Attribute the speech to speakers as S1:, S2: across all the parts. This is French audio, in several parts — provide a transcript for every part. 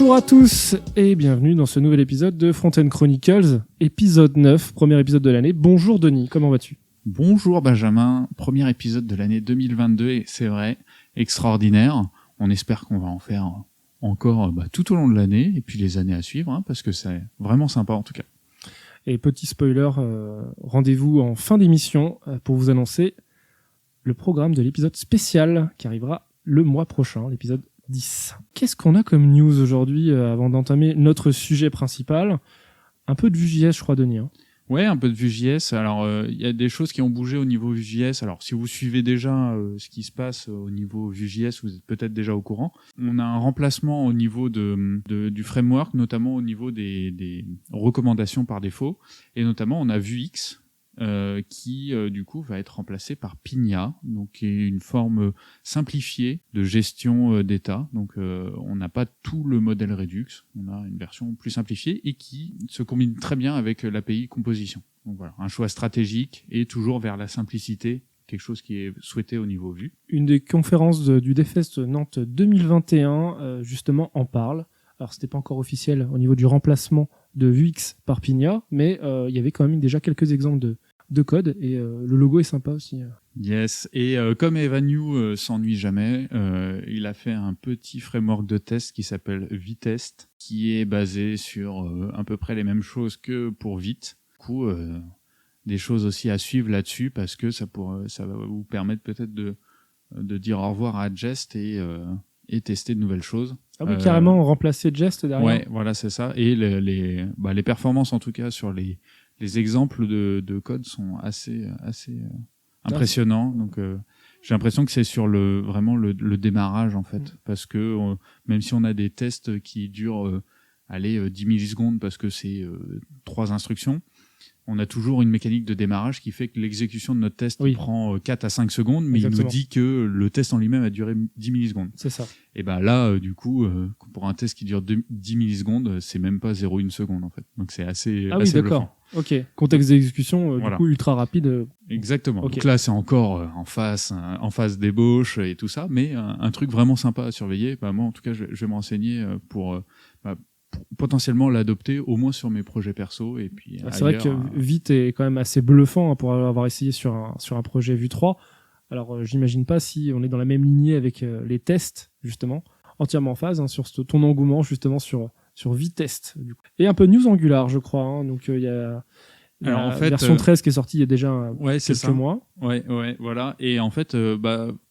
S1: Bonjour à tous et bienvenue dans ce nouvel épisode de Front-End Chronicles, épisode 9, premier épisode de l'année. Bonjour Denis, comment vas-tu ?
S2: Bonjour Benjamin, premier épisode de l'année 2022 et c'est vrai, extraordinaire. On espère qu'on va en faire encore tout au long de l'année et puis les années à suivre, parce que c'est vraiment sympa en tout cas.
S1: Et petit spoiler, rendez-vous en fin d'émission pour vous annoncer le programme de l'épisode spécial qui arrivera le mois prochain, l'épisode 10. Qu'est-ce qu'on a comme news aujourd'hui avant d'entamer notre sujet principal ? Un peu de Vue.js, je crois, Denis.
S2: Ouais, un peu de Vue.js. Alors, il y a des choses qui ont bougé au niveau Vue.js. Alors, si vous suivez déjà ce qui se passe au niveau Vue.js, vous êtes peut-être déjà au courant. On a un remplacement au niveau du framework, notamment au niveau des recommandations par défaut. Et notamment, on a Vuex qui, du coup, va être remplacé par Pinia, donc qui est une forme simplifiée de gestion d'état. Donc, on n'a pas tout le modèle Redux, on a une version plus simplifiée et qui se combine très bien avec l'API Composition. Donc voilà, un choix stratégique et toujours vers la simplicité, quelque chose qui est souhaité au niveau Vue.
S1: Une des conférences du DevFest Nantes 2021, justement, en parle. Alors, c'était pas encore officiel au niveau du remplacement de Vuex par Pinia, mais il y avait quand même déjà quelques exemples de code et le logo est sympa aussi.
S2: Yes, et comme Evan New s'ennuie jamais, il a fait un petit framework de test qui s'appelle Vitest, qui est basé sur à peu près les mêmes choses que pour Vite. Du coup, des choses aussi à suivre là-dessus parce que ça va vous permettre peut-être de dire au revoir à Jest et tester de nouvelles choses.
S1: Ah oui, carrément remplacer Jest derrière.
S2: Ouais, voilà, c'est ça. Et les performances en tout cas sur les exemples de code sont assez impressionnants. Donc j'ai l'impression que c'est sur vraiment le démarrage en fait, parce que même si on a des tests qui durent 10 millisecondes parce que c'est 3 instructions, on a toujours une mécanique de démarrage qui fait que l'exécution de notre test prend 4 à 5 secondes, mais Exactement. Il nous dit que le test en lui-même a duré 10 millisecondes.
S1: C'est ça.
S2: Et là, du coup, pour un test qui dure 10 millisecondes, c'est même pas 0,1 seconde en fait. Donc c'est assez
S1: oui, d'accord.
S2: bluffant.
S1: Ok. Contexte d'exécution, du coup, ultra rapide.
S2: Exactement.
S1: Okay.
S2: Donc là, c'est encore en phase d'ébauche et tout ça, mais un truc vraiment sympa à surveiller. Moi, en tout cas, je vais me renseigner pour potentiellement l'adopter au moins sur mes projets perso et puis
S1: c'est vrai que Vite est quand même assez bluffant pour avoir essayé sur un projet Vue 3. Alors j'imagine pas si on est dans la même lignée avec les tests justement entièrement en phase sur ton engouement justement sur Vitest du coup. Et un peu de news Angular je crois donc il y a la version 13 qui est sortie il y a déjà quelques mois.
S2: Ouais, voilà. Et en fait,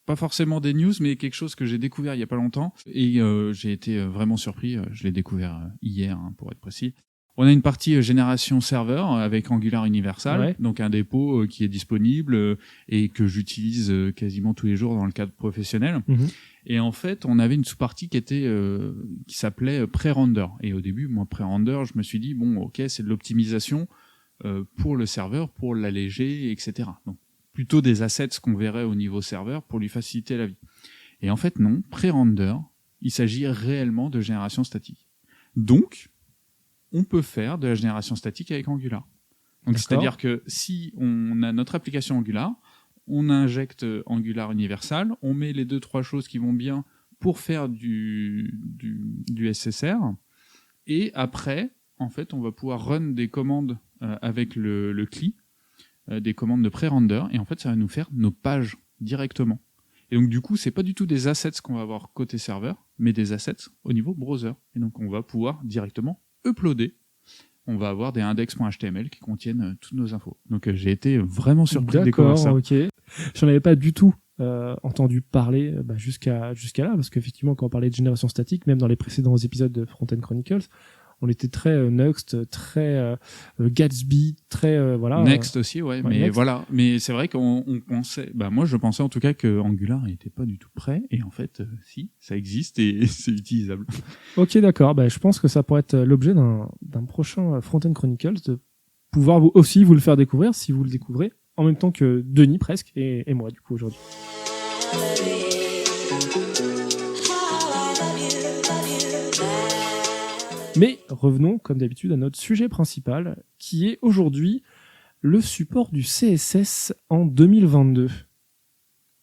S2: pas forcément des news, mais quelque chose que j'ai découvert il y a pas longtemps. Et j'ai été vraiment surpris. Je l'ai découvert hier, pour être précis. On a une partie génération serveur avec Angular Universal, donc un dépôt qui est disponible et que j'utilise quasiment tous les jours dans le cadre professionnel. Mm-hmm. Et en fait, on avait une sous-partie qui s'appelait pré-render. Et au début, moi, pré-render, je me suis dit, c'est de l'optimisation pour le serveur, pour l'alléger, etc. Donc, plutôt des assets qu'on verrait au niveau serveur pour lui faciliter la vie. Et en fait, non, pré-render, il s'agit réellement de génération statique. Donc, on peut faire de la génération statique avec Angular. Donc, c'est-à-dire que si on a notre application Angular, on injecte Angular Universal, on met les 2-3 choses qui vont bien pour faire du SSR, et après, en fait, on va pouvoir run des commandes avec le CLI, des commandes de pré-render, et en fait, ça va nous faire nos pages directement. Et donc, du coup, c'est pas du tout des assets qu'on va avoir côté serveur, mais des assets au niveau browser. Et donc, on va pouvoir directement uploader. On va avoir des index.html qui contiennent toutes nos infos. Donc, j'ai été vraiment surpris de découvrir ça.
S1: D'accord, ok. J'en avais pas du tout entendu parler jusqu'à là, parce qu'effectivement, quand on parlait de génération statique, même dans les précédents épisodes de Front-End Chronicles, on était très Next, très Gatsby, très voilà.
S2: Next aussi, mais Next. Voilà. Mais c'est vrai qu'on pensait, moi je pensais en tout cas que Angular n'était pas du tout prêt, et en fait, si, ça existe et c'est utilisable.
S1: Ok, d'accord. Je pense que ça pourrait être l'objet d'un prochain Front-End Chronicles, de pouvoir vous le faire découvrir si vous le découvrez en même temps que Denis presque et moi du coup aujourd'hui. Mais revenons, comme d'habitude, à notre sujet principal, qui est aujourd'hui le support du CSS en 2022.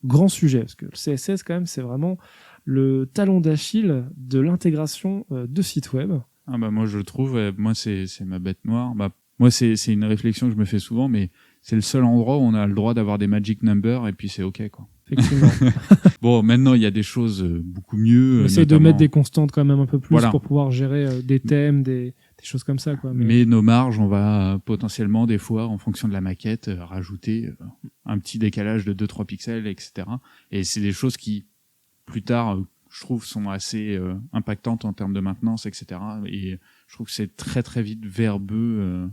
S1: Grand sujet, parce que le CSS, quand même, c'est vraiment le talon d'Achille de l'intégration de sites web.
S2: Ah bah moi je trouve, moi c'est ma bête noire. Bah moi c'est une réflexion que je me fais souvent, mais c'est le seul endroit où on a le droit d'avoir des magic numbers et puis c'est ok quoi.
S1: Effectivement.
S2: Bon, maintenant il y a des choses beaucoup mieux.
S1: On essaie de mettre des constantes quand même un peu plus
S2: voilà.
S1: pour pouvoir gérer des thèmes, des choses comme ça quoi.
S2: Mais nos marges, on va potentiellement des fois en fonction de la maquette rajouter un petit décalage de 2-3 pixels, etc. Et c'est des choses qui plus tard je trouve sont assez impactantes en termes de maintenance, etc. Et je trouve que c'est très très vite verbeux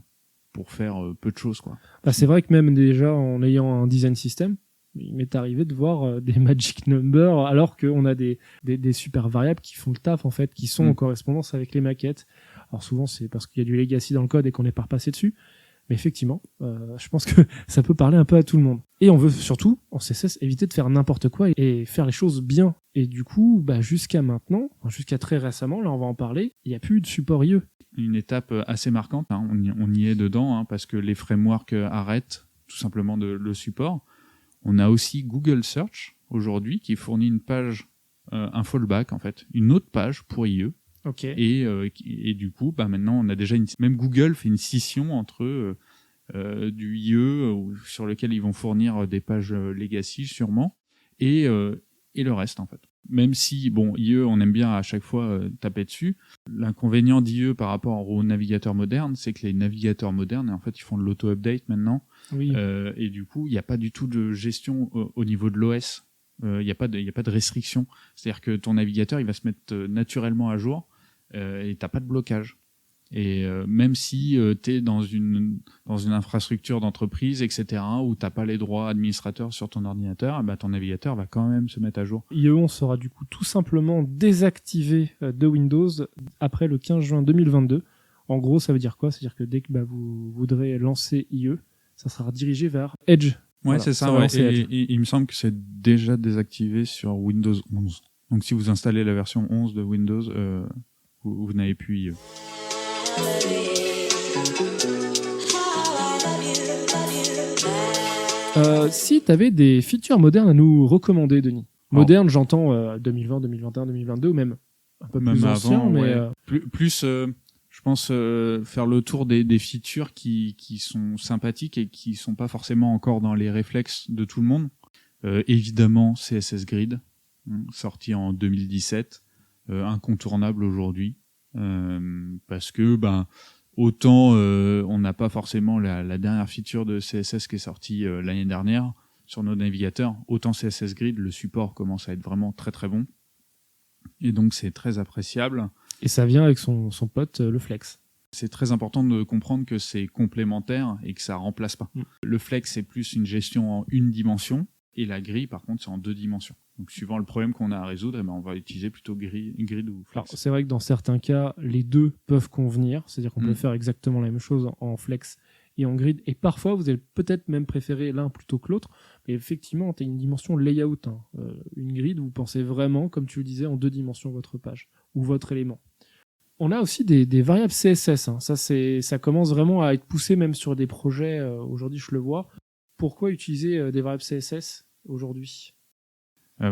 S2: pour faire peu de choses quoi.
S1: Bah, c'est vrai que même déjà en ayant un design system, il m'est arrivé de voir des magic numbers alors qu'on a des super variables qui font le taf en fait, qui sont en correspondance avec les maquettes. Alors souvent c'est parce qu'il y a du legacy dans le code et qu'on n'est pas repassé dessus. Mais effectivement, je pense que ça peut parler un peu à tout le monde. Et on veut surtout, en CSS, éviter de faire n'importe quoi et faire les choses bien. Et du coup, bah, jusqu'à maintenant, jusqu'à très récemment, là on va en parler, il n'y a plus de support IE.
S2: Une étape assez marquante, hein, on y est dedans, hein, parce que les frameworks arrêtent tout simplement le support. On a aussi Google Search aujourd'hui qui fournit une page, un fallback en fait, une autre page pour IE.
S1: Okay.
S2: Et du coup, bah maintenant, on a déjà même Google fait une scission entre du IE sur lequel ils vont fournir des pages legacy sûrement et le reste en fait. Même si bon, IE, on aime bien à chaque fois taper dessus. L'inconvénient d'IE par rapport aux navigateurs modernes, c'est que les navigateurs modernes, en fait, ils font de l'auto-update maintenant.
S1: Oui.
S2: Et du coup, il n'y a pas du tout de gestion au niveau de l'OS. Il n'y a pas de restriction. C'est-à-dire que ton navigateur, il va se mettre naturellement à jour et t'as pas de blocage. Et même si t'es dans une infrastructure d'entreprise, etc., où t'as pas les droits administrateurs sur ton ordinateur, bah ton navigateur va quand même se mettre à jour.
S1: IE11 sera du coup tout simplement désactivé de Windows après le 15 juin 2022. En gros, ça veut dire quoi ? C'est-à-dire que dès que vous voudrez lancer IE, ça sera dirigé vers Edge.
S2: Ouais,
S1: voilà,
S2: c'est ça. Ouais. Et il me semble que c'est déjà désactivé sur Windows 11. Donc si vous installez la version 11 de Windows, vous n'avez plus IE.
S1: Si tu avais des features modernes à nous recommander, Denis. Moderne, j'entends 2020, 2021, 2022, ou même un peu plus ancien,
S2: avant,
S1: mais...
S2: Ouais. Plus je pense faire le tour des features qui sont sympathiques et qui sont pas forcément encore dans les réflexes de tout le monde. Évidemment, CSS Grid, sorti en 2017, incontournable aujourd'hui, parce que autant on n'a pas forcément la dernière feature de CSS qui est sortie l'année dernière sur nos navigateurs, autant CSS Grid, le support commence à être vraiment très très bon, et donc c'est très appréciable.
S1: Et ça vient avec son pote, le Flex.
S2: C'est très important de comprendre que c'est complémentaire et que ça remplace pas. Le Flex, c'est plus une gestion en une dimension, et la grille, par contre, c'est en deux dimensions. Donc, suivant le problème qu'on a à résoudre, on va utiliser plutôt Grid ou Flex.
S1: Alors, c'est vrai que dans certains cas, les deux peuvent convenir. C'est-à-dire qu'on peut faire exactement la même chose en Flex et en Grid. Et parfois, vous allez peut-être même préférer l'un plutôt que l'autre. Mais effectivement, tu as une dimension layout. Une grid, vous pensez vraiment, comme tu le disais, en deux dimensions votre page ou votre élément. On a aussi des variables CSS. Ça commence vraiment à être poussé même sur des projets. Aujourd'hui, je le vois. Pourquoi utiliser des variables CSS aujourd'hui ?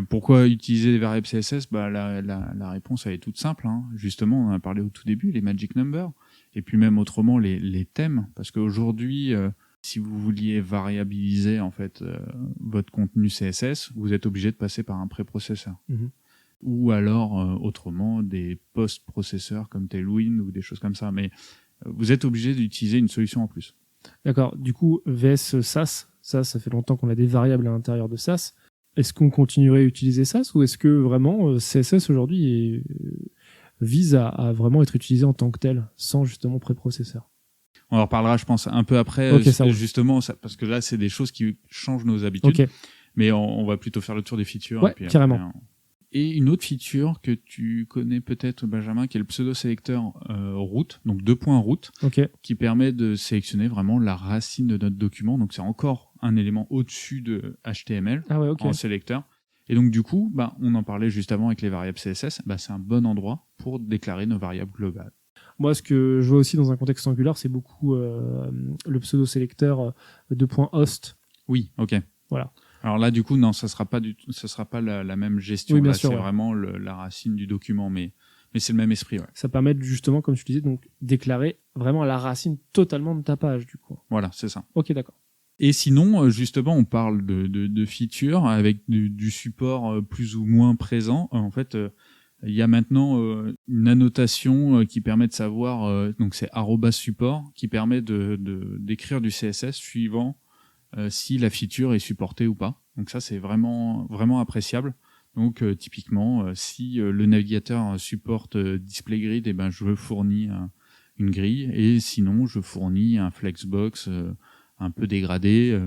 S2: Pourquoi utiliser des variables CSS ? La réponse elle est toute simple. Justement, on en a parlé au tout début, les magic numbers. Et puis même autrement, les thèmes. Parce qu'aujourd'hui, si vous vouliez variabiliser en fait votre contenu CSS, vous êtes obligé de passer par un préprocesseur. Ou alors autrement des post-processeurs comme Tailwind ou des choses comme ça. Mais vous êtes obligé d'utiliser une solution en plus.
S1: D'accord. Du coup, VS SAS, ça fait longtemps qu'on a des variables à l'intérieur de SAS. Est-ce qu'on continuerait à utiliser SAS ou est-ce que vraiment CSS aujourd'hui vise à vraiment être utilisé en tant que tel, sans justement préprocesseur ?
S2: On en reparlera, je pense, un peu après, justement, parce que là, c'est des choses qui changent nos habitudes.
S1: Okay.
S2: Mais on va plutôt faire le tour des features.
S1: Ouais,
S2: et puis
S1: carrément.
S2: Après, Et une autre feature que tu connais peut-être, Benjamin, qui est le pseudo-sélecteur route, donc 2 points route, qui permet de sélectionner vraiment la racine de notre document. Donc c'est encore un élément au-dessus de HTML en sélecteur. Et donc du coup, on en parlait juste avant avec les variables CSS, c'est un bon endroit pour déclarer nos variables globales.
S1: Moi, ce que je vois aussi dans un contexte Angular, c'est beaucoup le pseudo-sélecteur de points host.
S2: Oui, ok.
S1: Voilà.
S2: Alors là, du coup, non, ça sera pas la même gestion.
S1: Oui, bien
S2: là,
S1: sûr,
S2: c'est
S1: ouais.
S2: vraiment la racine du document, mais c'est le même esprit. Ouais.
S1: Ça permet justement, comme tu disais, donc déclarer vraiment la racine totalement de ta page, du coup.
S2: Voilà, c'est ça.
S1: Ok, d'accord.
S2: Et sinon, justement, on parle de features avec du support plus ou moins présent. En fait, il y a maintenant une annotation qui permet de savoir, donc c'est @support, qui permet d'écrire du CSS suivant si la feature est supportée ou pas. Donc ça, c'est vraiment, vraiment appréciable. Donc typiquement, si le navigateur supporte Display Grid, eh ben, je fournis une grille, et sinon, je fournis un flexbox un peu dégradé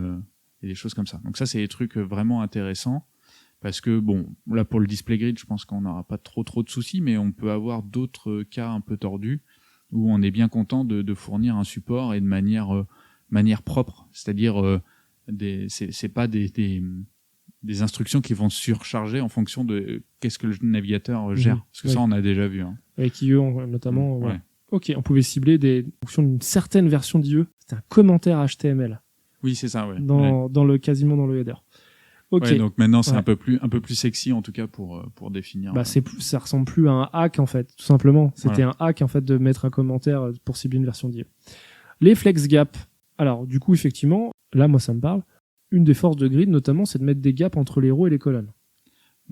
S2: et des choses comme ça. Donc ça, c'est des trucs vraiment intéressants parce que, bon, là, pour le Display Grid, je pense qu'on n'aura pas trop de soucis, mais on peut avoir d'autres cas un peu tordus où on est bien content de fournir un support et de manière propre, c'est-à-dire c'est pas des instructions qui vont surcharger en fonction de qu'est-ce que le navigateur gère. Parce que ça, on a déjà vu. Hein.
S1: Avec IE, notamment.
S2: Ouais.
S1: Ouais. Ok, on pouvait cibler des fonctions d'une certaine version d'IE. C'était un commentaire HTML.
S2: Oui, c'est ça, ouais.
S1: Quasiment dans le header. Ok.
S2: Ouais, donc maintenant, c'est
S1: Ouais.
S2: un peu plus sexy, en tout cas, pour définir.
S1: Ça ressemble plus à un hack, en fait, tout simplement. C'était
S2: Voilà.
S1: un hack, en fait, de mettre un commentaire pour cibler une version d'IE. Les flex gaps. Alors, du coup, effectivement, là, moi, ça me parle. Une des forces de Grid, notamment, c'est de mettre des gaps entre les rows et les colonnes.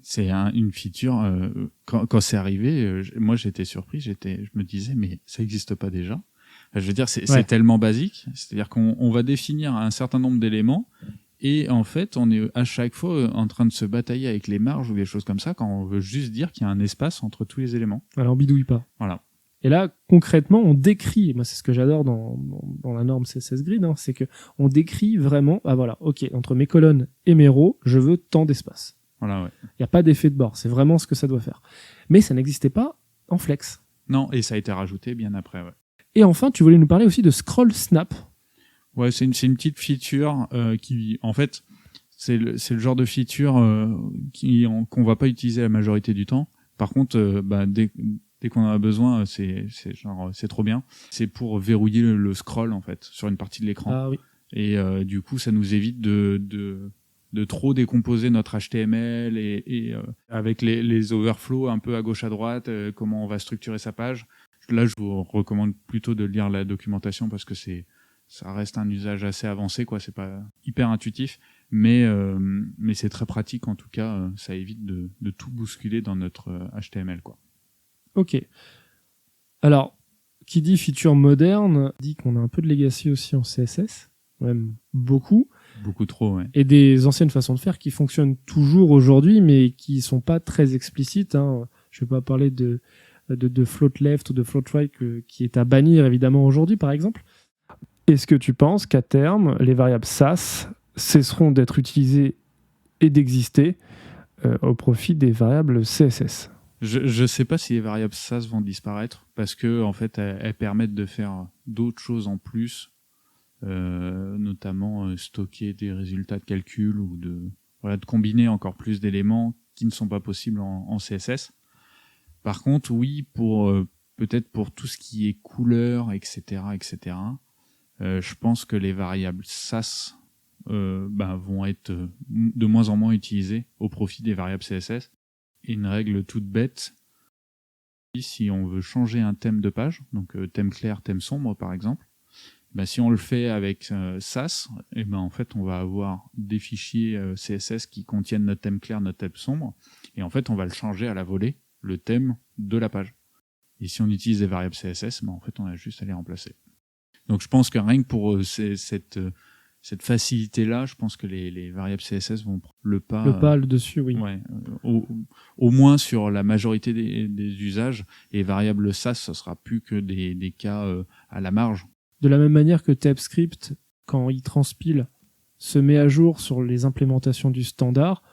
S2: C'est une feature, quand c'est arrivé, moi j'étais surpris, je me disais, mais ça n'existe pas déjà. Je veux dire, c'est tellement basique, c'est-à-dire qu'on va définir un certain nombre d'éléments, et en fait, on est à chaque fois en train de se batailler avec les marges ou des choses comme ça, quand on veut juste dire qu'il y a un espace entre tous les éléments.
S1: Alors, on bidouille pas.
S2: Voilà.
S1: Et là, concrètement, on décrit, moi c'est ce que j'adore dans la norme CSS Grid, hein, c'est que on décrit vraiment, voilà, ok, entre mes colonnes et mes rows, je veux tant d'espace.
S2: Voilà, ouais.
S1: Il n'y a pas d'effet de bord, c'est vraiment ce que ça doit faire. Mais ça n'existait pas en Flex.
S2: Non, et ça a été rajouté bien après, ouais.
S1: Et enfin, tu voulais nous parler aussi de Scroll Snap.
S2: Ouais, c'est une petite feature qui, en fait, c'est le genre de feature qu'on va pas utiliser la majorité du temps. Par contre, dès qu'on en a besoin, c'est trop bien. C'est pour verrouiller le scroll, en fait, sur une partie de l'écran.
S1: Ah oui.
S2: Et du coup, ça nous évite de trop décomposer notre HTML et avec les overflows un peu à gauche à droite, comment on va structurer sa page. Là, je vous recommande plutôt de lire la documentation parce que ça reste un usage assez avancé, quoi. C'est pas hyper intuitif, mais c'est très pratique en tout cas. Ça évite de tout bousculer dans notre HTML, quoi.
S1: Ok. Alors, qui dit feature moderne dit qu'on a un peu de legacy aussi en CSS, même beaucoup.
S2: Beaucoup trop, ouais.
S1: Et des anciennes façons de faire qui fonctionnent toujours aujourd'hui, mais qui sont pas très explicites. Hein. Je vais pas parler de float left ou de float right qui est à bannir évidemment aujourd'hui, par exemple. Est-ce que tu penses qu'à terme, les variables SAS cesseront d'être utilisées et d'exister au profit des variables CSS ?
S2: Je sais pas si les variables SAS vont disparaître parce que en fait elles permettent de faire d'autres choses en plus, notamment stocker des résultats de calcul ou de combiner encore plus d'éléments qui ne sont pas possibles en CSS. Par contre, oui, peut-être pour tout ce qui est couleur, etc., je pense que les variables SAS vont être de moins en moins utilisées au profit des variables CSS. Et une règle toute bête, si on veut changer un thème de page, donc thème clair, thème sombre par exemple, si on le fait avec SAS, en fait on va avoir des fichiers CSS qui contiennent notre thème clair, notre thème sombre, et en fait on va le changer à la volée, le thème de la page. Et si on utilise des variables CSS, en fait on a juste à les remplacer. Donc je pense que rien que pour cette facilité-là, je pense que les variables CSS vont prendre le pas
S1: dessus, oui.
S2: Ouais, au moins sur la majorité des usages. Et variables SAS, ça sera plus que des cas à la marge.
S1: De la même manière que TypeScript, quand il transpile, se met à jour sur les implémentations du standard,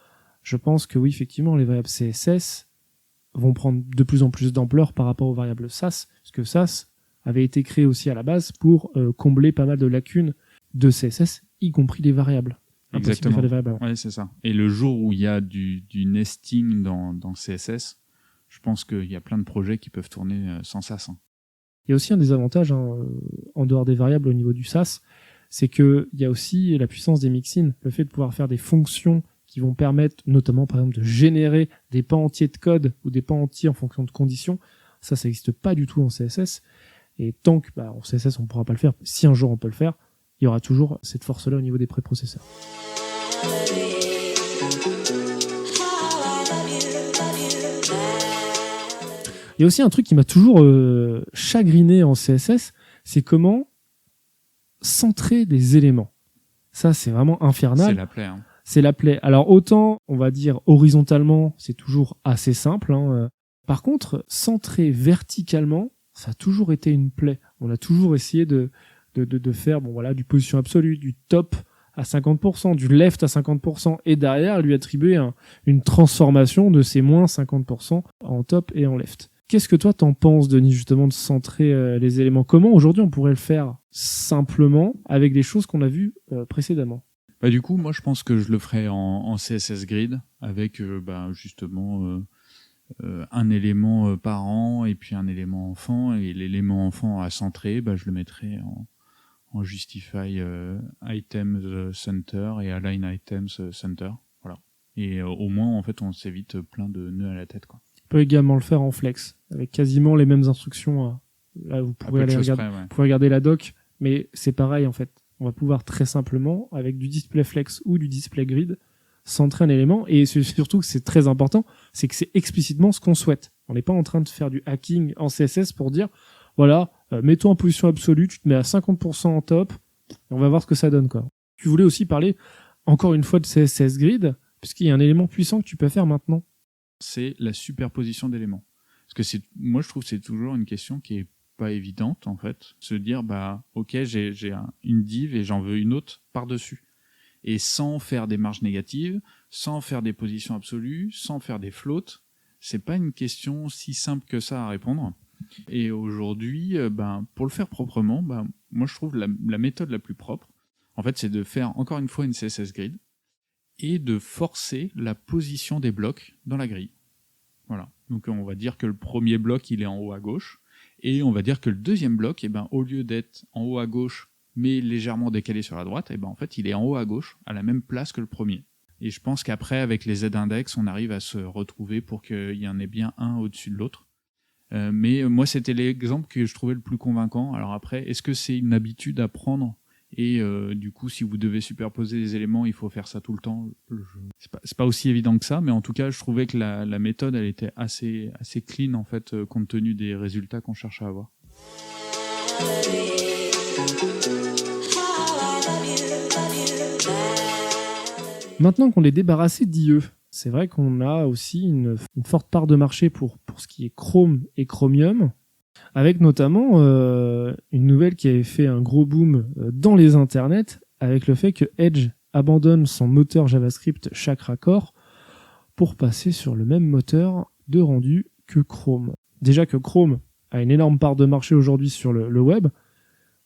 S1: je pense que oui, effectivement, les variables CSS vont prendre de plus en plus d'ampleur par rapport aux variables SAS, parce que SAS avait été créé aussi à la base pour combler pas mal de lacunes de CSS, y compris les variables.
S2: Exactement.
S1: De faire des variables.
S2: Ouais, c'est ça. Et le jour où il y a du nesting dans CSS, je pense qu'il y a plein de projets qui peuvent tourner sans SAS. Hein.
S1: Il y a aussi un des avantages en dehors des variables au niveau du SAS, c'est que il y a aussi la puissance des mixins, le fait de pouvoir faire des fonctions qui vont permettre, notamment par exemple, de générer des pans entiers de code ou des pans entiers en fonction de conditions. Ça n'existe pas du tout en CSS. Et tant que en CSS on ne pourra pas le faire, si un jour on peut le faire, il y aura toujours cette force-là au niveau des préprocesseurs. Il y a aussi un truc qui m'a toujours chagriné en CSS, c'est comment centrer des éléments. Ça, c'est vraiment infernal.
S2: C'est la plaie. Hein.
S1: C'est la plaie. Alors autant, on va dire horizontalement, c'est toujours assez simple. Hein. Par contre, centrer verticalement, ça a toujours été une plaie. On a toujours essayé de faire du position absolue, du top à 50%, du left à 50%, et derrière lui attribuer une transformation de ces moins 50% en top et en left. Qu'est-ce que toi t'en penses, Denis, justement, de centrer les éléments? Comment aujourd'hui on pourrait le faire simplement avec des choses qu'on a vues précédemment?
S2: Du coup, moi je pense que je le ferais en CSS Grid avec justement un élément parent et puis un élément enfant, et l'élément enfant à centrer, je le mettrais en Justify Items Center et Align Items Center. Voilà. Et au moins, en fait, on s'évite plein de nœuds à la tête, quoi.
S1: On peut également le faire en flex, avec quasiment les mêmes instructions. Là, vous pouvez aller regarder, vous pouvez regarder la doc, mais c'est pareil en fait. On va pouvoir très simplement, avec du display flex ou du display grid, centrer un élément. Et surtout que c'est très important, c'est que c'est explicitement ce qu'on souhaite. On n'est pas en train de faire du hacking en CSS pour dire, voilà, mets-toi en position absolue, tu te mets à 50% en top, et on va voir ce que ça donne, quoi. Tu voulais aussi parler, encore une fois, de CSS grid, puisqu'il y a un élément puissant que tu peux faire maintenant.
S2: C'est la superposition d'éléments. Parce que moi je trouve que c'est toujours une question qui est pas évidente en fait. Se dire ok, j'ai une div et j'en veux une autre par-dessus. Et sans faire des marges négatives, sans faire des positions absolues, sans faire des floats, c'est pas une question si simple que ça à répondre. Et aujourd'hui, pour le faire proprement, moi je trouve la méthode la plus propre, en fait, c'est de faire encore une fois une CSS grid et de forcer la position des blocs dans la grille. Voilà. Donc on va dire que le premier bloc il est en haut à gauche, et on va dire que le deuxième bloc, au lieu d'être en haut à gauche mais légèrement décalé sur la droite, en fait il est en haut à gauche, à la même place que le premier. Et je pense qu'après avec les z-index, on arrive à se retrouver pour qu'il y en ait bien un au-dessus de l'autre. Mais moi c'était l'exemple que je trouvais le plus convaincant. Alors après, est-ce que c'est une habitude à prendre? Et du coup, si vous devez superposer des éléments, il faut faire ça tout le temps. C'est pas aussi évident que ça, mais en tout cas, je trouvais que la méthode, elle était assez clean en fait, compte tenu des résultats qu'on cherche à avoir.
S1: Maintenant qu'on est débarrassé d'IE, c'est vrai qu'on a aussi une forte part de marché pour ce qui est Chrome et Chromium, avec notamment une nouvelle qui avait fait un gros boom dans les internets, avec le fait que Edge abandonne son moteur JavaScript Chakra Core pour passer sur le même moteur de rendu que Chrome. Déjà que Chrome a une énorme part de marché aujourd'hui sur le web,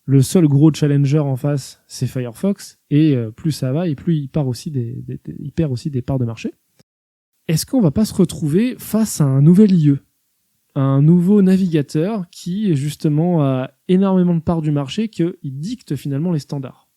S1: le seul gros challenger en face, c'est Firefox, et plus ça va, et plus il perd aussi des parts de marché. Est-ce qu'on va pas se retrouver face à un nouvel IE, un nouveau navigateur qui, justement, a énormément de parts du marché, qu'il dicte finalement les standards?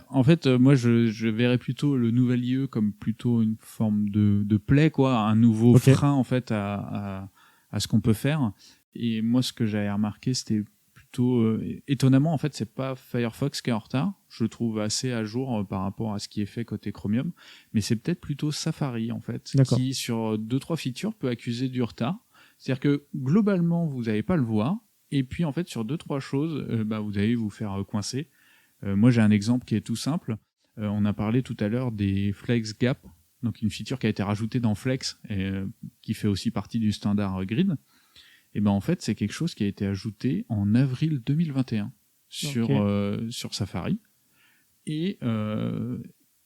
S2: En fait, moi, je verrais plutôt le nouvel IE comme plutôt une forme de plaie, quoi, un nouveau frein, en fait, à ce qu'on peut faire. Et moi, ce que j'avais remarqué, c'était plutôt étonnamment, en fait, c'est pas Firefox qui est en retard. Je le trouve assez à jour par rapport à ce qui est fait côté Chromium, mais c'est peut-être plutôt Safari, en fait, qui, sur 2-3 features, peut accuser du retard. C'est-à-dire que, globalement, vous n'allez pas le voir, et puis, en fait, sur 2-3 choses, vous allez vous faire coincer. Moi, j'ai un exemple qui est tout simple. On a parlé tout à l'heure des Flex Gap, donc une feature qui a été rajoutée dans Flex et qui fait aussi partie du standard Grid. Et en fait, c'est quelque chose qui a été ajouté en avril 2021 sur Safari. Et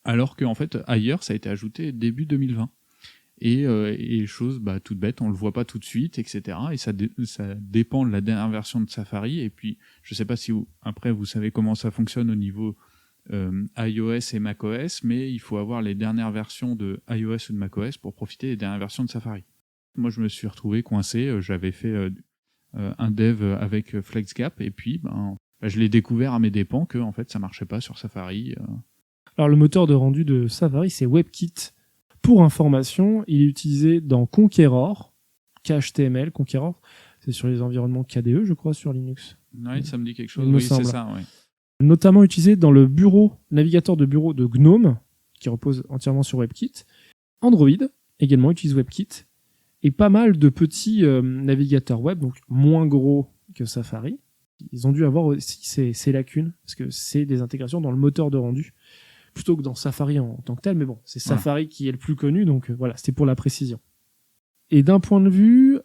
S2: alors qu'en fait, ailleurs, ça a été ajouté début 2020. Et chose toute bête, on le voit pas tout de suite, etc. Et ça dépend de la dernière version de Safari. Et puis, je sais pas si après vous savez comment ça fonctionne au niveau iOS et macOS, mais il faut avoir les dernières versions de iOS ou de macOS pour profiter des dernières versions de Safari. Moi, je me suis retrouvé coincé. J'avais fait un dev avec FlexGap, et puis je l'ai découvert à mes dépens que en fait ça marchait pas sur Safari.
S1: Alors le moteur de rendu de Safari, c'est WebKit. Pour information, il est utilisé dans Conqueror, KHTML, Conqueror. C'est sur les environnements KDE, je crois, sur Linux.
S2: Ouais, ça me dit quelque chose.
S1: Il me
S2: Oui,
S1: semble.
S2: c'est ça. Ouais.
S1: Notamment utilisé dans le navigateur de bureau de GNOME, qui repose entièrement sur WebKit. Android également utilise WebKit. Et pas mal de petits navigateurs web, donc moins gros que Safari. Ils ont dû avoir aussi ces lacunes, parce que c'est des intégrations dans le moteur de rendu, plutôt que dans Safari en tant que tel. Mais bon, c'est Safari qui est le plus connu, donc voilà, c'était pour la précision. Et d'un point de vue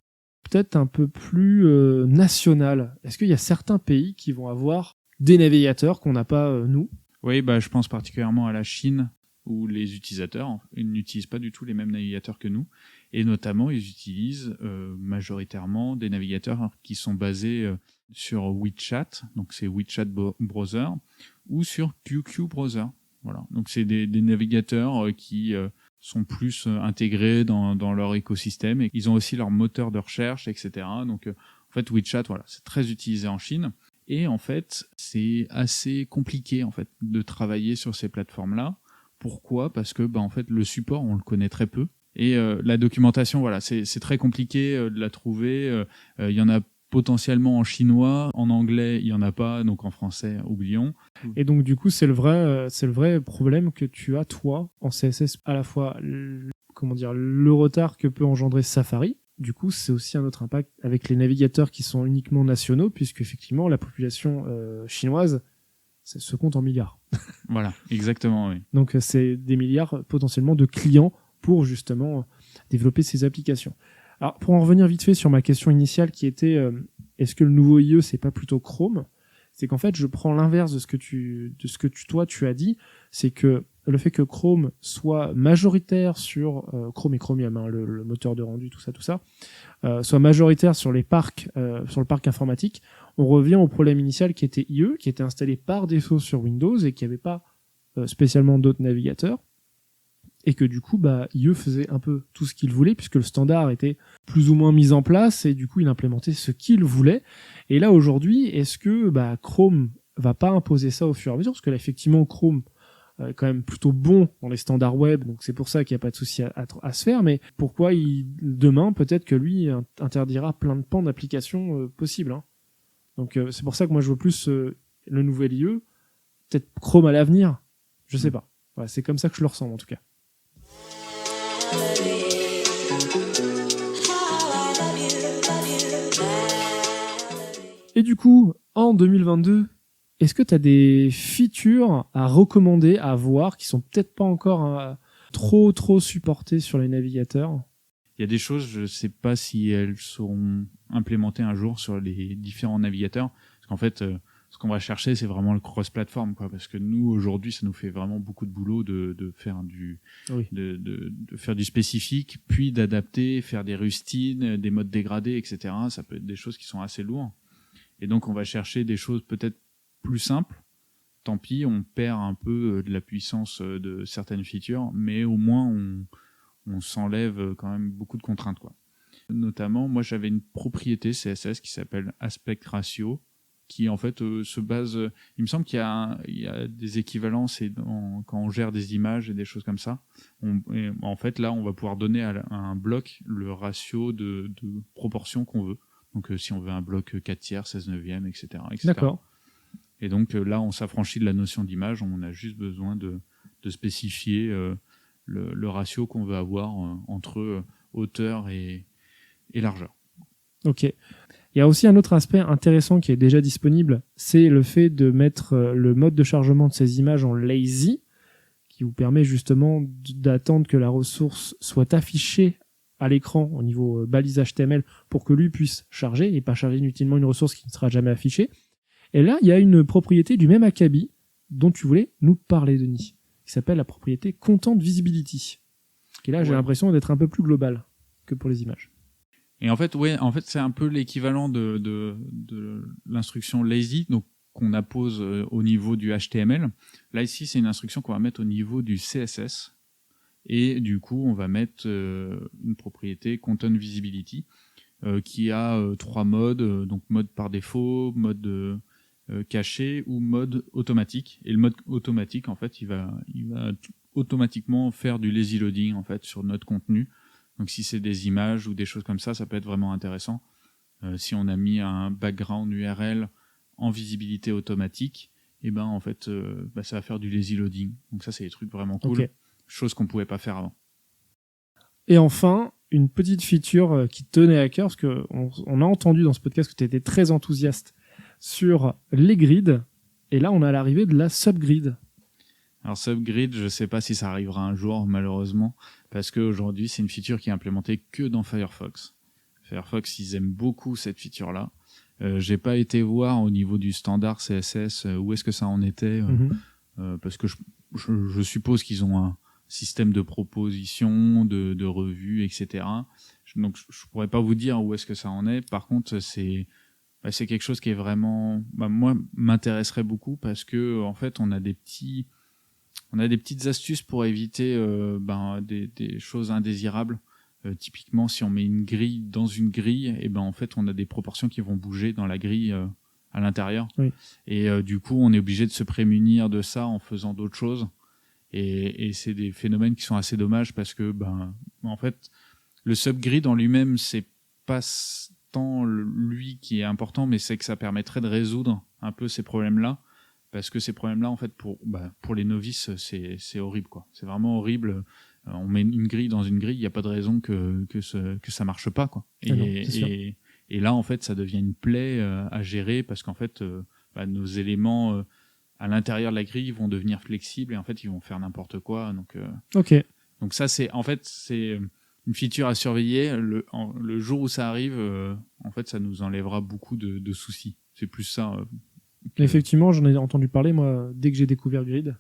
S1: peut-être un peu plus national, est-ce qu'il y a certains pays qui vont avoir des navigateurs qu'on n'a pas nous?
S2: Oui, je pense particulièrement à la Chine, où les utilisateurs ils n'utilisent pas du tout les mêmes navigateurs que nous. Et notamment, ils utilisent majoritairement des navigateurs qui sont basés sur WeChat, donc c'est WeChat Browser, ou sur QQ Browser. Voilà. Donc c'est des navigateurs qui sont plus intégrés dans leur écosystème, et ils ont aussi leur moteur de recherche, etc. Donc en fait, WeChat, voilà, c'est très utilisé en Chine. Et en fait, c'est assez compliqué en fait de travailler sur ces plateformes-là. Pourquoi ? Parce que en fait, le support, on le connaît très peu. Et la documentation, voilà, c'est très compliqué de la trouver. Il y en a potentiellement en chinois, en anglais, il y en a pas, donc en français, oublions.
S1: Et donc du coup, c'est le vrai problème que tu as toi en CSS, à la fois le retard que peut engendrer Safari. Du coup, c'est aussi un autre impact avec les navigateurs qui sont uniquement nationaux, puisque effectivement la population chinoise, ça se compte en milliards.
S2: Voilà, exactement, oui.
S1: Donc c'est des milliards potentiellement de clients pour justement développer ces applications. Alors pour en revenir vite fait sur ma question initiale qui était est-ce que le nouveau IE c'est pas plutôt Chrome ? C'est qu'en fait je prends l'inverse de ce que tu as dit, c'est que le fait que Chrome soit majoritaire sur Chrome et Chromium, hein, le moteur de rendu, tout ça, soit majoritaire sur les parcs, sur le parc informatique, on revient au problème initial qui était IE, qui était installé par défaut sur Windows et qui n'avait pas spécialement d'autres navigateurs. Et que du coup, IE faisait un peu tout ce qu'il voulait, puisque le standard était plus ou moins mis en place, et du coup, il implémentait ce qu'il voulait. Et là, aujourd'hui, est-ce que Chrome va pas imposer ça au fur et à mesure ? Parce que là, effectivement, Chrome est quand même plutôt bon dans les standards web, donc c'est pour ça qu'il n'y a pas de souci à se faire. Mais pourquoi demain, peut-être que lui interdira plein de pans d'applications possibles, hein. Donc c'est pour ça que moi, je veux plus le nouvel IE, peut-être Chrome à l'avenir, je sais pas. Voilà, c'est comme ça que je le ressens, en tout cas. Et du coup, en 2022, est-ce que tu as des features à recommander, à voir, qui sont peut-être pas encore trop supportées sur les navigateurs ?
S2: Il y a des choses, je ne sais pas si elles seront implémentées un jour sur les différents navigateurs. Parce qu'en fait, ce qu'on va chercher, c'est vraiment le cross-platform, quoi. Parce que nous, aujourd'hui, ça nous fait vraiment beaucoup de boulot de faire de faire du spécifique, puis d'adapter, faire des rustines, des modes dégradés, etc. Ça peut être des choses qui sont assez lourdes. Et donc, on va chercher des choses peut-être plus simples. Tant pis, on perd un peu de la puissance de certaines features, mais au moins, on s'enlève quand même beaucoup de contraintes, quoi. Notamment, moi, j'avais une propriété CSS qui s'appelle Aspect Ratio, qui en fait se base. Il me semble qu'il y a des équivalences quand on gère des images et des choses comme ça. En fait, là, on va pouvoir donner à un bloc le ratio de proportion qu'on veut. Donc, si on veut un bloc 4 tiers, 16 neuvième, etc., etc.
S1: D'accord.
S2: Et donc là, on s'affranchit de la notion d'image. On a juste besoin de spécifier le ratio qu'on veut avoir entre hauteur et largeur.
S1: Ok. Il y a aussi un autre aspect intéressant qui est déjà disponible, c'est le fait de mettre le mode de chargement de ces images en lazy, qui vous permet justement d'attendre que la ressource soit affichée à l'écran au niveau balise HTML pour que lui puisse charger et pas charger inutilement une ressource qui ne sera jamais affichée. Et là, il y a une propriété du même Akabi dont tu voulais nous parler, Denis, qui s'appelle la propriété Content Visibility, qui là, j'ai l'impression d'être un peu plus globale que pour les images.
S2: Et en fait, c'est un peu l'équivalent de l'instruction lazy, donc qu'on appose au niveau du HTML. Là, ici, c'est une instruction qu'on va mettre au niveau du CSS. Et du coup, on va mettre une propriété Content Visibility qui a 3 modes. Donc, mode par défaut, mode caché ou mode automatique. Et le mode automatique, en fait, il va automatiquement faire du lazy loading en fait sur notre contenu. Donc si c'est des images ou des choses comme ça peut être vraiment intéressant. Si on a mis un background URL en visibilité automatique, et ben en fait ça va faire du lazy loading. Donc ça c'est des trucs vraiment cool, chose qu'on pouvait pas faire avant.
S1: Et enfin, une petite feature qui tenait à cœur, parce que on a entendu dans ce podcast que tu étais très enthousiaste sur les grids, et là on a l'arrivée de la subgrid.
S2: Alors subgrid, je sais pas si ça arrivera un jour malheureusement, parce qu'aujourd'hui c'est une feature qui est implémentée que dans Firefox. Firefox, ils aiment beaucoup cette feature-là. J'ai pas été voir au niveau du standard CSS où est-ce que ça en était, parce que je suppose qu'ils ont un système de proposition, de revue, etc. Donc je pourrais pas vous dire où est-ce que ça en est. Par contre, c'est quelque chose qui est vraiment, moi, m'intéresserait beaucoup parce que en fait, on a des petites astuces pour éviter des choses indésirables. Typiquement, si on met une grille dans une grille, et en fait, on a des proportions qui vont bouger dans la grille à l'intérieur.
S1: Oui.
S2: Et du coup, on est obligé de se prémunir de ça en faisant d'autres choses. Et c'est des phénomènes qui sont assez dommages parce que, en fait, le subgrid en lui-même, c'est pas tant lui qui est important, mais c'est que ça permettrait de résoudre un peu ces problèmes-là. Parce que ces problèmes-là, en fait, pour les novices, c'est horrible, quoi. C'est vraiment horrible. On met une grille dans une grille, il n'y a pas de raison que ça marche pas, quoi. Et là, en fait, ça devient une plaie à gérer parce qu'en fait, nos éléments à l'intérieur de la grille vont devenir flexibles et en fait, ils vont faire n'importe quoi. Donc ça, c'est une feature à surveiller. Le jour où ça arrive, en fait, ça nous enlèvera beaucoup de soucis. C'est plus ça.
S1: Effectivement, j'en ai entendu parler, moi, dès que j'ai découvert Grid.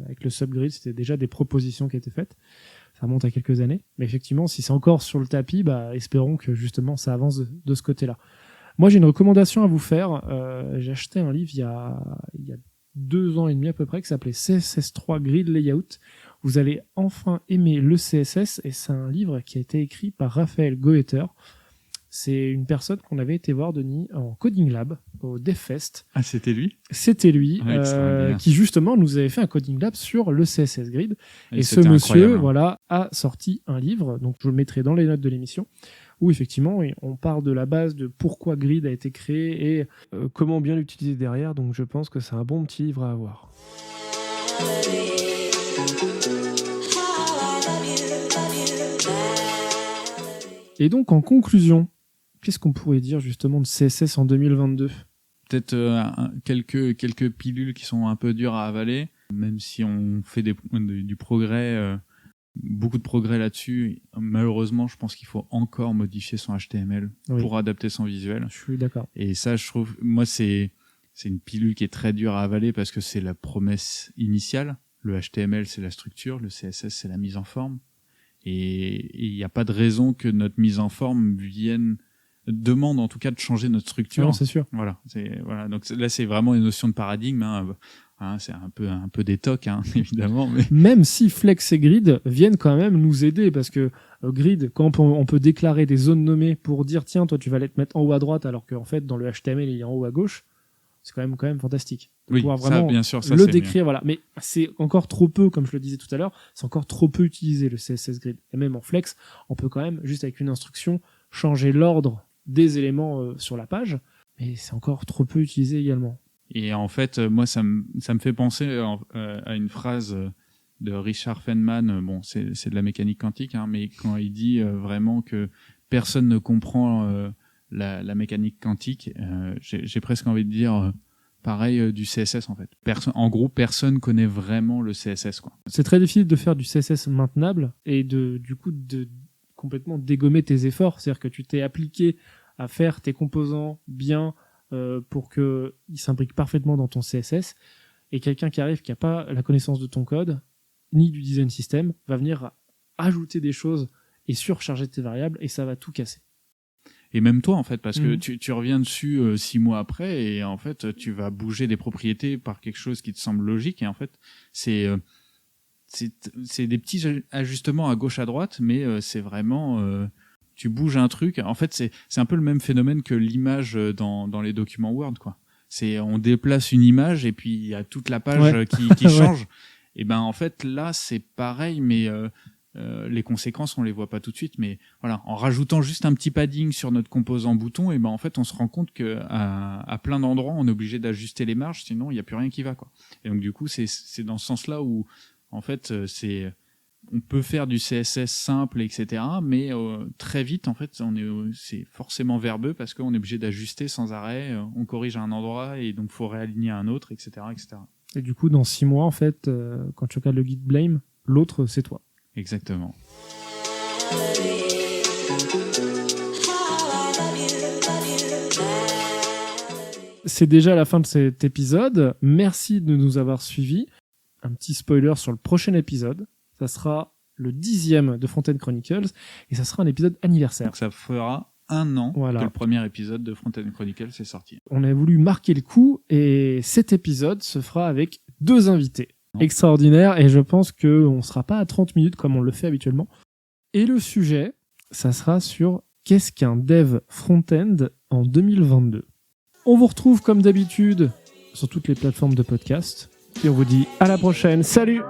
S1: Avec le subgrid, c'était déjà des propositions qui étaient faites. Ça remonte à quelques années. Mais effectivement, si c'est encore sur le tapis, espérons que justement ça avance de ce côté-là. Moi, j'ai une recommandation à vous faire. J'ai acheté un livre il y a 2 ans et demi à peu près qui s'appelait CSS3 Grid Layout. Vous allez enfin aimer le CSS et c'est un livre qui a été écrit par Raphaël Goetter. C'est une personne qu'on avait été voir, Denis, en Coding Lab, au DevFest.
S2: Ah, c'était lui ?
S1: C'était lui, qui justement nous avait fait un Coding Lab sur le CSS Grid. Et ce monsieur, a sorti un livre, donc je le mettrai dans les notes de l'émission, où effectivement, on parle de la base de pourquoi Grid a été créé et comment bien l'utiliser derrière. Donc je pense que c'est un bon petit livre à avoir. Et donc, en conclusion, qu'est-ce qu'on pourrait dire justement de CSS en 2022 ?
S2: Peut-être quelques pilules qui sont un peu dures à avaler, même si on fait du progrès, beaucoup de progrès là-dessus. Malheureusement, je pense qu'il faut encore modifier son HTML pour adapter son visuel.
S1: Je suis d'accord.
S2: Et ça, je trouve, moi, c'est une pilule qui est très dure à avaler parce que c'est la promesse initiale. Le HTML, c'est la structure, le CSS, c'est la mise en forme. Et il n'y a pas de raison que notre mise en forme demande en tout cas de changer notre structure.
S1: Non, c'est sûr.
S2: Voilà. Donc là, c'est vraiment une notion de paradigme. C'est un peu des tocs, évidemment. Mais...
S1: Même si Flex et Grid viennent quand même nous aider, parce que Grid, quand on peut déclarer des zones nommées pour dire tiens, toi tu vas les te mettre en haut à droite, alors qu'en fait dans le HTML il est en haut à gauche, c'est quand même fantastique.
S2: Oui,
S1: pouvoir vraiment
S2: bien sûr, ça,
S1: le
S2: c'est
S1: décrire,
S2: bien.
S1: Voilà. Mais c'est encore trop peu, comme je le disais tout à l'heure, c'est encore trop peu utilisé le CSS Grid. Et même en Flex, on peut quand même, juste avec une instruction, changer l'ordre des éléments sur la page, mais c'est encore trop peu utilisé également.
S2: Et en fait, moi, ça me fait penser à une phrase de Richard Feynman. Bon, c'est de la mécanique quantique, mais quand il dit vraiment que personne ne comprend la mécanique quantique, j'ai presque envie de dire pareil du CSS en fait. En gros, personne connaît vraiment le CSS, quoi.
S1: C'est très difficile de faire du CSS maintenable et du coup de complètement dégommer tes efforts. C'est-à-dire que tu t'es appliqué à faire tes composants bien pour qu'ils s'imbriquent parfaitement dans ton CSS, et quelqu'un qui arrive qui n'a pas la connaissance de ton code ni du design system va venir ajouter des choses et surcharger tes variables, et ça va tout casser.
S2: Et même toi, en fait, parce que tu reviens dessus 6 mois après, et en fait, tu vas bouger des propriétés par quelque chose qui te semble logique, et en fait, c'est des petits ajustements à gauche, à droite, mais c'est vraiment... tu bouges un truc. En fait, c'est un peu le même phénomène que l'image dans les documents Word, quoi. on déplace une image et puis il y a toute la page qui change. Et ben en fait là c'est pareil, mais les conséquences on les voit pas tout de suite, mais voilà, en rajoutant juste un petit padding sur notre composant bouton, et ben en fait on se rend compte que à plein d'endroits on est obligé d'ajuster les marges, sinon il y a plus rien qui va, quoi. Et donc du coup c'est dans ce sens-là où en fait on peut faire du CSS simple, etc. Mais très vite en fait c'est forcément verbeux parce qu'on est obligé d'ajuster sans arrêt, on corrige à un endroit et donc faut réaligner à un autre, etc., etc.
S1: Et du coup dans 6 mois en fait, quand tu regardes le guide Blame, l'autre c'est toi.
S2: Exactement.
S1: C'est déjà la fin de cet épisode. Merci de nous avoir suivis. Un petit spoiler sur le prochain épisode. Ça sera le 10e de Front-End Chronicles et ça sera un épisode anniversaire.
S2: Donc ça fera 1 an que le premier épisode de Front-End Chronicles est sorti.
S1: On a voulu marquer le coup et cet épisode se fera avec 2 invités. Extraordinaire, et je pense qu'on ne sera pas à 30 minutes comme on le fait habituellement. Et le sujet, ça sera sur qu'est-ce qu'un dev front-end en 2022. On vous retrouve comme d'habitude sur toutes les plateformes de podcast et on vous dit à la prochaine. Salut!